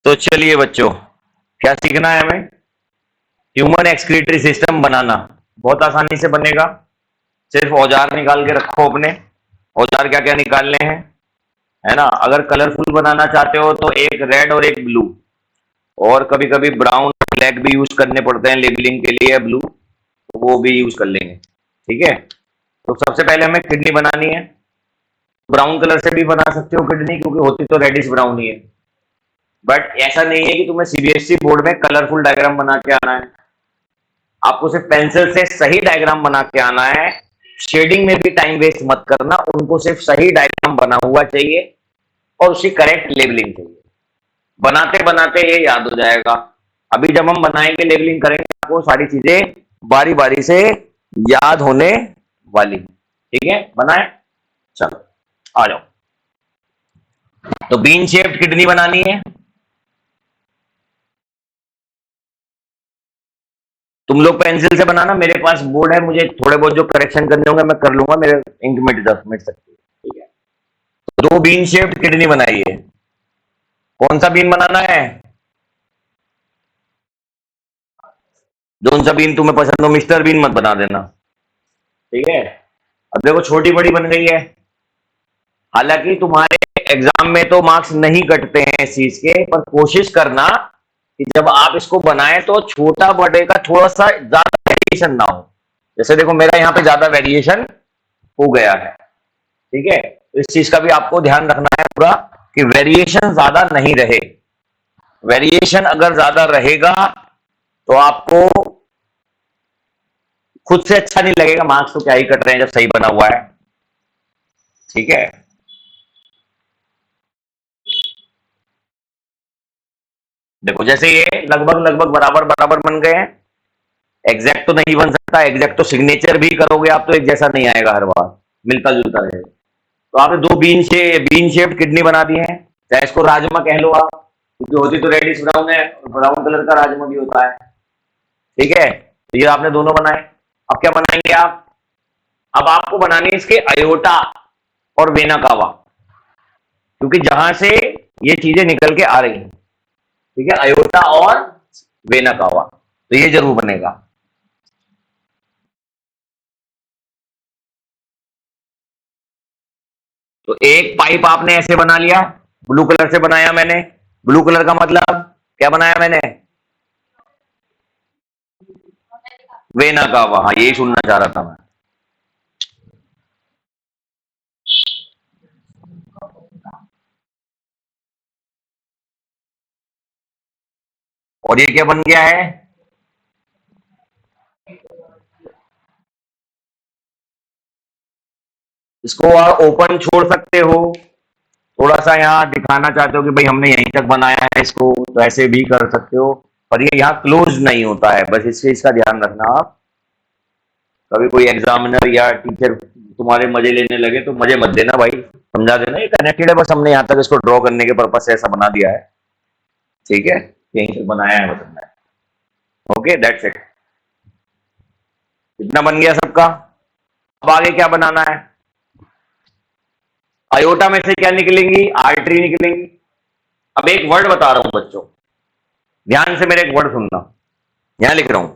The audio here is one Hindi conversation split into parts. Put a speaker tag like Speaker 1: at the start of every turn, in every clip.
Speaker 1: तो चलिए बच्चों, क्या सीखना है हमें? ह्यूमन एक्सक्रीटरी सिस्टम बनाना। बहुत आसानी से बनेगा। सिर्फ औजार निकाल के रखो अपने। औजार क्या क्या निकालने हैं, है ना? अगर कलरफुल बनाना चाहते हो तो एक रेड और एक ब्लू, और कभी कभी ब्राउन ब्लैक भी यूज करने पड़ते हैं लेबलिंग के लिए, ब्लू, तो वो भी यूज कर लेंगे। ठीक है। तो सबसे पहले हमें किडनी बनानी है। ब्राउन कलर से भी बना सकते हो किडनी, क्योंकि होती तो रेडिश ब्राउन ही है। बट ऐसा नहीं है कि तुम्हें सीबीएसई बोर्ड में कलरफुल डायग्राम बना के आना है। आपको सिर्फ पेंसिल से सही डायग्राम बना के आना है। शेडिंग में भी टाइम वेस्ट मत करना, उनको सिर्फ सही डायग्राम बना हुआ चाहिए और उसकी करेक्ट लेबलिंग चाहिए। बनाते बनाते ये याद हो जाएगा। अभी जब हम बनाएंगे, लेबलिंग करेंगे, आपको सारी चीजें बारी बारी से याद होने वाली। ठीक है, बनाए? चलो आ जाओ। तो बीन शेप्ड किडनी बनानी है। तुम लोग पेंसिल से बनाना, मेरे पास बोर्ड है, मुझे थोड़े बहुत जो करेक्शन करने होंगे मैं कर लूंगा, मेरे इंक मिट सकती है। ठीक है। तो दो बीन शेप्ड किडनी बनाइए। कौन सा बीन बनाना है? जोन सा बीन तुम्हें पसंद हो, मिस्टर बीन मत बना देना। ठीक है। अब देखो, छोटी बड़ी बन गई है। हालांकि तुम्हारे एग्जाम में तो मार्क्स नहीं कटते हैं इस चीज के, पर कोशिश करना कि जब आप इसको बनाएं तो छोटा बड़े का थोड़ा सा ज्यादा वेरिएशन ना हो। जैसे देखो, मेरा यहाँ पे ज्यादा वेरिएशन हो गया है। ठीक है। तो इस चीज का भी आपको ध्यान रखना है पूरा, कि वेरिएशन ज्यादा नहीं रहे। वेरिएशन अगर ज्यादा रहेगा तो आपको खुद से अच्छा नहीं लगेगा। मार्क्स तो क्या ही कट रहे हैं जब सही बना हुआ है। ठीक है। देखो, जैसे ये लगभग लगभग बराबर बराबर बन गए हैं। एग्जैक्ट तो नहीं बन सकता, एग्जैक्ट तो सिग्नेचर भी करोगे आप तो एक जैसा नहीं आएगा हर बार, मिलता जुलता रहेगा। तो आपने दो बीन शेप्ड किडनी बना दी है। चाहे इसको राजमा कह लो आप, क्योंकि होती तो रेडिश ब्राउन है, और ब्राउन कलर का राजमा भी होता है। ठीक है। तो ये आपने दोनों बनाए। अब क्या बनाएंगे आप? अब आपको बनानी है इसके अयोटा और वेना कावा, क्योंकि जहां से ये चीजें निकल के आ रही हैं। ठीक है, अयोटा और वेना कावा, तो ये जरूर बनेगा। तो एक पाइप आपने ऐसे बना लिया, ब्लू कलर से बनाया मैंने। ब्लू कलर का मतलब क्या बनाया मैंने? Vena cava. हाँ, यही सुनना चाह रहा था मैं। और ये क्या बन गया है? इसको आप ओपन छोड़ सकते हो, थोड़ा सा यहाँ दिखाना चाहते हो कि भाई हमने यहीं तक बनाया है इसको, तो ऐसे भी कर सकते हो। पर ये यहाँ क्लोज नहीं होता है, बस इस चीज का ध्यान रखना आप। कभी कोई एग्जामिनर या टीचर तुम्हारे मजे लेने लगे तो मजे मत देना भाई, समझा देना ये कनेक्टेड है, बस हमने यहाँ तक इसको ड्रॉ करने के पर्पज से ऐसा बना दिया है। ठीक है, यहीं तक बनाया है मतलब मैं। Okay, that's it. इतना बन गया सबका। अब आगे क्या बनाना है? अयोटा में से क्या निकलेंगी? आर्टरी निकलेंगी। अब एक वर्ड बता रहा हूं बच्चों, ध्यान से मेरे एक वर्ड सुनना। यहां लिख रहा हूं,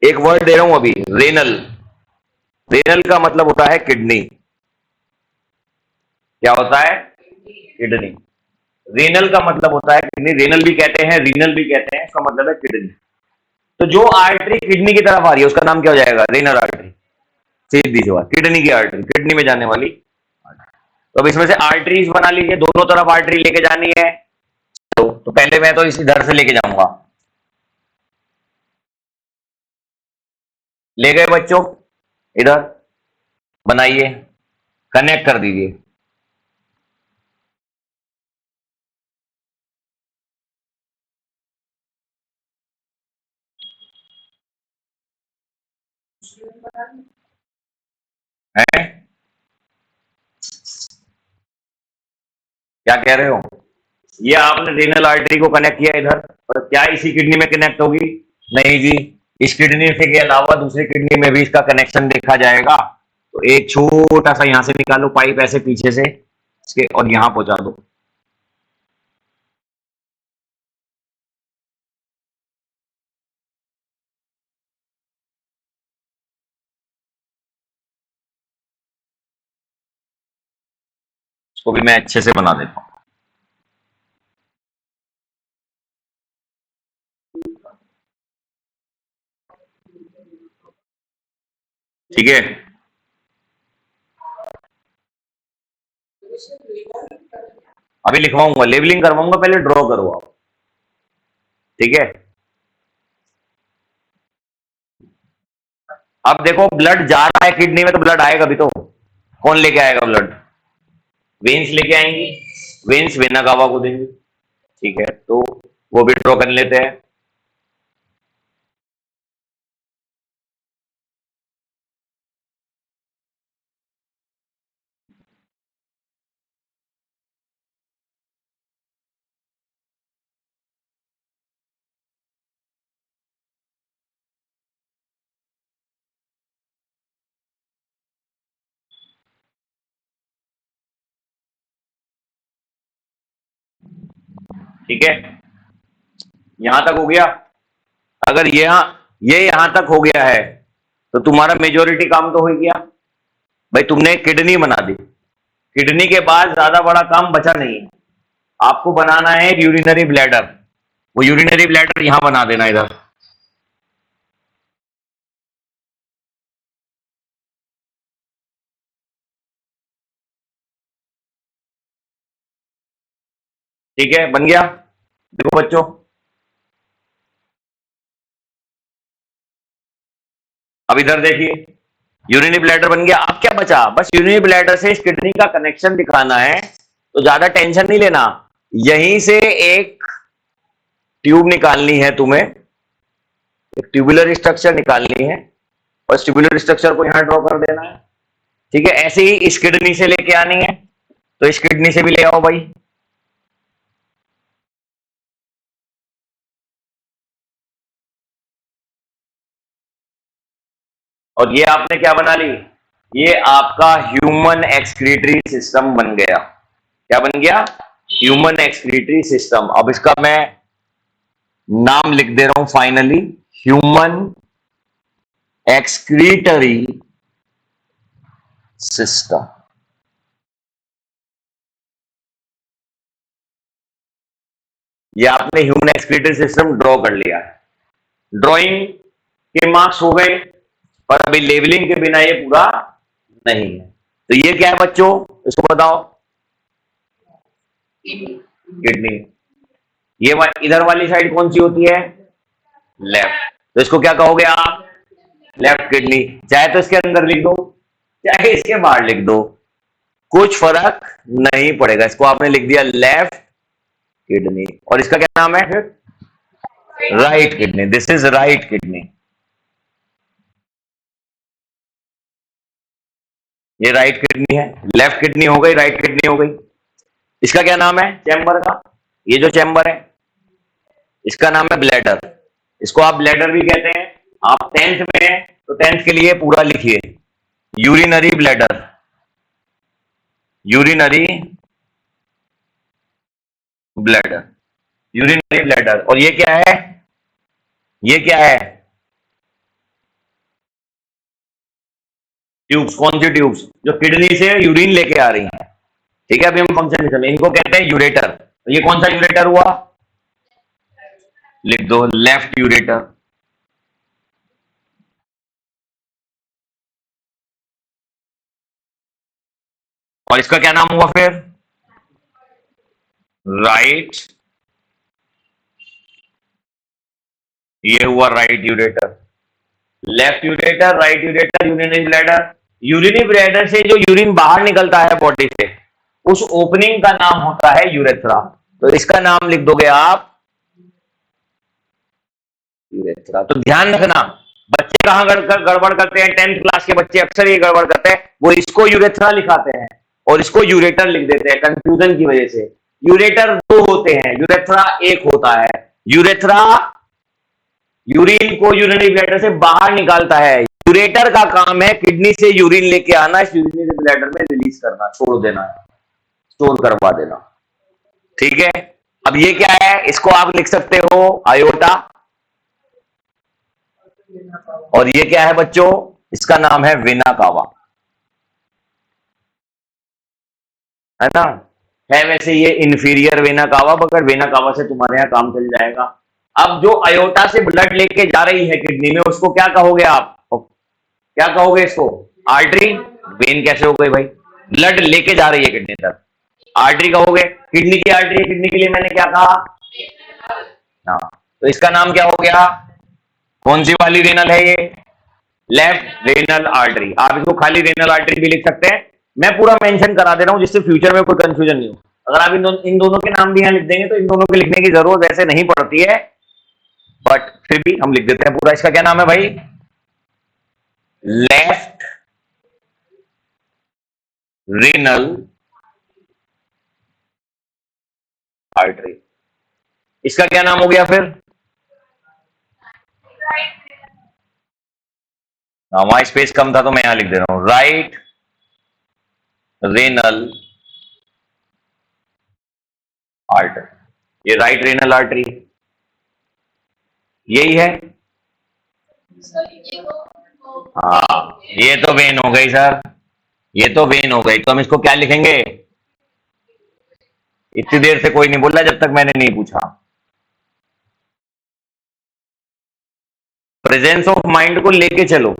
Speaker 1: एक वर्ड दे रहा हूं अभी, रेनल। रेनल का मतलब होता है किडनी। क्या होता है? किडनी। रेनल का मतलब होता है किडनी। रेनल भी कहते हैं, रीनल भी कहते हैं, इसका मतलब है किडनी। तो जो आर्टरी किडनी की तरफ आ रही है उसका नाम क्या हो जाएगा? Renal artery. सीधी सी बात, किडनी की आर्टरी, किडनी में जाने वाली। तो अब इसमें से आर्टरीज बना लीजिए, दोनों तरफ आर्टरी लेके जानी है। तो पहले मैं तो इसी इधर से लेके जाऊंगा। ले गए बच्चों? इधर बनाइए, कनेक्ट कर दीजिए। हैं? क्या कह रहे हो? ये आपने रीनल आर्टरी को कनेक्ट किया इधर, और क्या इसी किडनी में कनेक्ट होगी? नहीं जी, इस किडनी से के अलावा दूसरी किडनी में भी इसका कनेक्शन देखा जाएगा। तो एक छोटा सा यहां से निकालो पाइप ऐसे पीछे से इसके, और यहां पहुंचा दो। इसको भी मैं अच्छे से बना देता हूं। ठीक है, अभी लिखवाऊंगा, लेबलिंग करवाऊंगा, पहले ड्रॉ करो आप। ठीक है, अब देखो ब्लड जा रहा है किडनी में, तो ब्लड आएगा भी तो। कौन लेके आएगा ब्लड? वेन्स लेके आएंगी, वेन्स वेना कावा को देंगे। ठीक है, तो वो भी ड्रॉ कर लेते हैं। ठीक है, यहां तक हो गया। अगर ये यहां तक हो गया है, तो तुम्हारा मेजोरिटी काम तो हो गया। भाई तुमने किडनी बना दी, किडनी के बाद ज्यादा बड़ा काम बचा नहीं है। आपको बनाना है यूरिनरी ब्लैडर। वो यूरिनरी ब्लैडर यहां बना देना इधर। ठीक है, बन गया। देखो बच्चों, अब इधर देखिए, यूरिनरी ब्लैडर बन गया। अब क्या बचा? बस यूरिनरी ब्लैडर से इस किडनी का कनेक्शन दिखाना है। तो ज्यादा टेंशन नहीं लेना। यहीं से एक ट्यूब निकालनी है तुम्हें, एक ट्यूबुलर स्ट्रक्चर निकालनी है, और इस ट्यूबुलर स्ट्रक्चर को यहां ड्रॉ कर देना है। ठीक है, ऐसे ही इस किडनी से लेके आनी है, तो इस किडनी से भी ले आओ भाई। और ये आपने क्या बना ली? ये आपका ह्यूमन एक्सक्रीटरी सिस्टम बन गया। क्या बन गया? Human excretory system. अब इसका मैं नाम लिख दे रहा हूं फाइनली, ह्यूमन एक्सक्रीटरी सिस्टम। ये आपने ह्यूमन एक्सक्रीटरी सिस्टम ड्रॉ कर लिया है। ड्राइंग के मार्क्स हो गए, पर अभी लेबलिंग के बिना ये पूरा नहीं है। तो ये क्या है बच्चों, इसको बताओ। किडनी। इधर वाली साइड कौन सी होती है? लेफ्ट। तो इसको क्या कहोगे आप? Left kidney. चाहे तो इसके अंदर लिख दो, चाहे इसके बाहर लिख दो, कुछ फर्क नहीं पड़ेगा। इसको आपने लिख दिया लेफ्ट किडनी, और इसका क्या नाम है फिर? Right kidney. This is right kidney. ये राइट किडनी है। लेफ्ट किडनी हो गई, राइट किडनी हो गई। इसका क्या नाम है चैम्बर का? ये जो चैम्बर है, इसका नाम है ब्लैडर। इसको आप ब्लैडर भी कहते हैं। आप टेंथ में हैं, तो टेंथ के लिए पूरा लिखिए, urinary bladder, urinary bladder, urinary bladder. और ये क्या है? ये क्या है? ट्यूब्स। कौन सी ट्यूब्स? जो किडनी से यूरिन लेके आ रही हैं। ठीक है, अभी हम फंक्शन में चले। इनको कहते हैं यूरेटर। तो ये कौन सा यूरेटर हुआ? लिख दो लेफ्ट यूरेटर। और इसका क्या नाम हुआ फिर? राइट। ये हुआ right ureter. Left ureter, right ureter, urinary bladder. Urinary bladder से जो यूरिन बाहर निकलता है बॉडी से, उस ओपनिंग का नाम होता है यूरेथ्रा। तो इसका नाम लिख दोगे आप यूरेथ्रा। तो ध्यान रखना, बच्चे कहां गड़बड़ करते हैं, टेंथ क्लास के बच्चे अक्सर ये गड़बड़ करते हैं। वो इसको यूरेथ्रा लिखाते हैं और इसको यूरेटर लिख देते हैं, कंफ्यूजन की वजह से। यूरेटर दो होते हैं, यूरेथ्रा एक होता है। यूरेथ्रा यूरिन को यूरिनरी ब्लैडर से बाहर निकालता है। यूरेटर का काम है किडनी से यूरिन लेके आना, इस यूरिनरी ब्लैडर में रिलीज करना, छोड़ देना, स्टोर करवा देना। ठीक है, अब ये क्या है? इसको आप लिख सकते हो आयोटा। और ये क्या है बच्चों? इसका नाम है वेना कावा। है ना। है वैसे ये इंफीरियर वेना कावा, मगर वेना कावा से तुम्हारे यहाँ काम चल जाएगा। अब जो अयोटा से ब्लड लेके जा रही है किडनी में, उसको क्या कहोगे आप? क्या कहोगे इसको? आर्टरी। वेन कैसे हो गई भाई? ब्लड लेके जा रही है किडनी तक, आर्टरी कहोगे। किडनी की आर्टरी, किडनी के लिए मैंने क्या कहा? हाँ, तो इसका नाम क्या हो गया? कौन सी वाली रेनल है ये? Left renal artery. आप इसको खाली रेनल आर्टरी भी लिख सकते हैं, मैं पूरा मेंशन करा दे रहा हूं जिससे फ्यूचर में कोई कंफ्यूजन नहीं हो। अगर आप इन दोनों के नाम भी यहां लिख देंगे तो इन दोनों के लिखने की जरूरत ऐसे नहीं पड़ती है, बट फिर भी हम लिख देते हैं पूरा। इसका क्या नाम है भाई? Left renal artery. इसका क्या नाम हो गया फिर? वहां स्पेस कम था तो मैं यहां लिख दे रहा हूं, राइट रेनल आर्टरी। ये राइट रेनल आर्टरी यही है। हाँ, ये तो वेन हो गई सर, ये तो वेन हो गई, तो हम इसको क्या लिखेंगे? इतनी देर से कोई नहीं बोला जब तक मैंने नहीं पूछा। प्रेजेंस ऑफ माइंड को लेके चलो,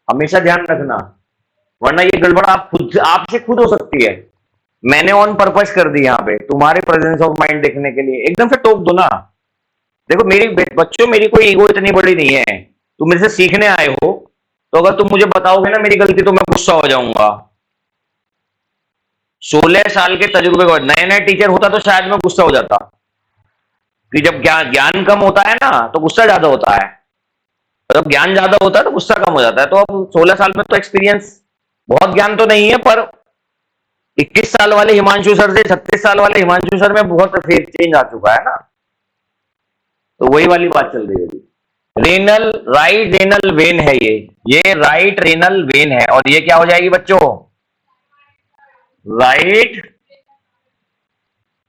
Speaker 1: हमेशा ध्यान रखना, वरना ये गड़बड़ आप खुद आपसे खुद हो सकती है। मैंने ऑन पर्पस कर दी यहाँ पे तुम्हारे प्रेजेंस ऑफ माइंड देखने के लिए, एकदम से टोक दो ना। देखो मेरी बच्चों, मेरी कोई ईगो इतनी बड़ी नहीं है, तुम मेरे से सीखने आए हो, तो अगर तुम मुझे बताओगे ना मेरी गलती तो मैं गुस्सा हो जाऊंगा। 16 साल के तजुर्बे के बाद नए नए टीचर होता तो शायद मैं गुस्सा हो जाता, कि जब ज्ञान ज्ञान कम होता है ना तो गुस्सा ज्यादा होता है, और जब ज्ञान ज्यादा होता है तो गुस्सा कम हो जाता है। तो अब 16 साल में तो एक्सपीरियंस, बहुत ज्ञान तो नहीं है, पर 21 साल वाले हिमांशु सर से 36 साल वाले हिमांशु सर में बहुत फेस चेंज आ चुका है ना। तो वही वाली बात चल रही है। रेनल, राइट रेनल वेन है ये राइट रेनल वेन है, और ये क्या हो जाएगी बच्चों? राइट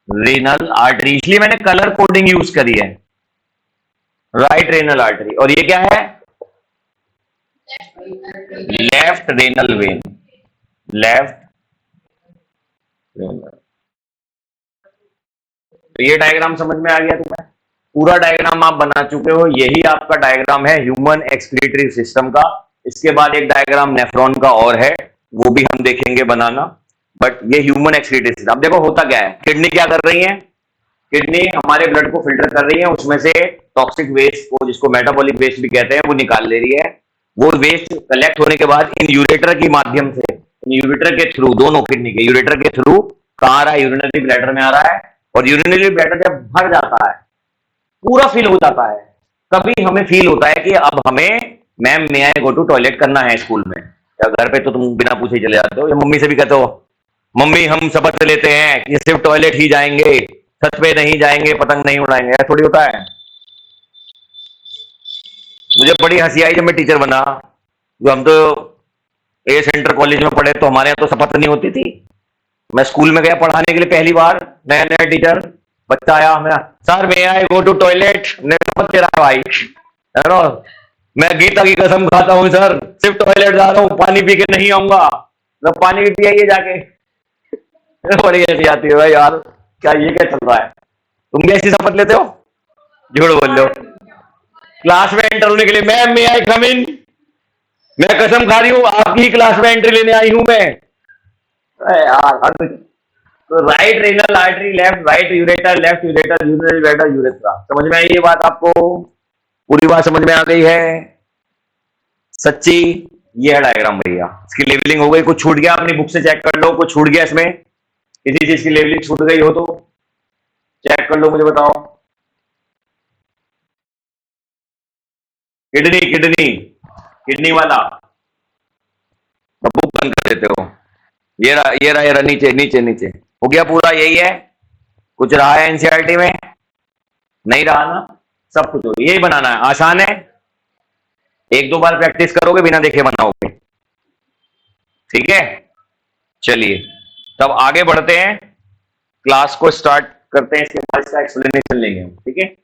Speaker 1: रेनल आर्टरी, इसलिए मैंने कलर कोडिंग यूज करी है, राइट रेनल आर्टरी। और ये क्या है? Left renal vein, left renal. तो ये डायग्राम समझ में आ गया तुम्हें? पूरा डायग्राम आप बना चुके हो, यही आपका डायग्राम है ह्यूमन एक्सक्रीटरी सिस्टम का। इसके बाद एक डायग्राम नेफ्रॉन का और है, वो भी हम देखेंगे बनाना, बट ये ह्यूमन एक्सक्रीटरी सिस्टम। अब देखो होता क्या है, किडनी क्या कर रही है? किडनी हमारे ब्लड को फिल्टर कर रही है, उसमें से टॉक्सिक वेस्ट को, जिसको मेटाबॉलिक वेस्ट भी कहते हैं, वो निकाल ले रही है। वो वेस्ट कलेक्ट होने के बाद इन यूरेटर के माध्यम से, इन यूरेटर के थ्रू, दोनों किडनी के यूरेटर के थ्रू कहाँ आ रहा है? यूरिनरी ब्लैडर में आ रहा है। और यूरिनरी ब्लैडर जब भर जाता है, पूरा फील हो जाता है, तभी हमें फील होता है कि अब हमें, ma'am may I go to toilet करना है स्कूल में, या घर पे तो तुम बिना पूछे चले जाते हो, या मम्मी से भी कहते हो, मम्मी हम शपथ लेते हैं कि सिर्फ टॉयलेट ही जाएंगे, छत पे नहीं जाएंगे, पतंग नहीं उड़ाएंगे। ऐसा थोड़ी होता है। मुझे बड़ी हंसी आई जब मैं टीचर बना, जो हम तो ए सेंटर कॉलेज में पढ़े, तो हमारे यहाँ तो शपथ नहीं होती थी। मैं स्कूल में गया पढ़ाने के लिए पहली बार, नया नया टीचर, बच्चा आया, मेरा sir may I go to toilet, ने शपथ ले रहा है भाई, है ना, मैं गीता की कसम खाता हूँ सर, सिर्फ टॉयलेट जा रहा हूँ, पानी पी के नहीं आऊंगा। मतलब पानी भी पियाइए जाके। बड़ी ऐसी आती है भाई यार, क्या ये क्या चल रहा है? तुम भी ऐसी शपथ लेते हो? झूठ बोल रहे हो। क्लास में एंटर होने के लिए, मैम मे आई कम इन, मैं कसम खा रही हूँ आपकी ही क्लास में एंट्री लेने आई हूं मैं। यार तो right renal artery, left right ureter, left ureter, urinary bladder, urethra. समझ में आई ये बात आपको? पूरी बात समझ में आ गई है? सच्ची? ये है डायग्राम भैया, इसकी लेवलिंग हो गई। कुछ छूट गया अपनी बुक से चेक कर लो, कुछ छूट गया इसमें, किसी चीज की लेवलिंग छूट गई हो तो चेक कर लो, मुझे बताओ। किडनी, किडनी, किडनी वाला बुक बंद कर देते हो। ये रहा नीचे नीचे नीचे, हो गया पूरा, यही है। कुछ रहा है एनसीईआरटी में? नहीं रहा ना, सब कुछ हो गया। यही बनाना है, आसान है, एक दो बार प्रैक्टिस करोगे, बिना देखे बनाओगे। ठीक है, चलिए तब आगे बढ़ते हैं, क्लास को स्टार्ट करते हैं, इसके बाद इसका एक्सप्लेनेशन लेंगे हम। ठीक है।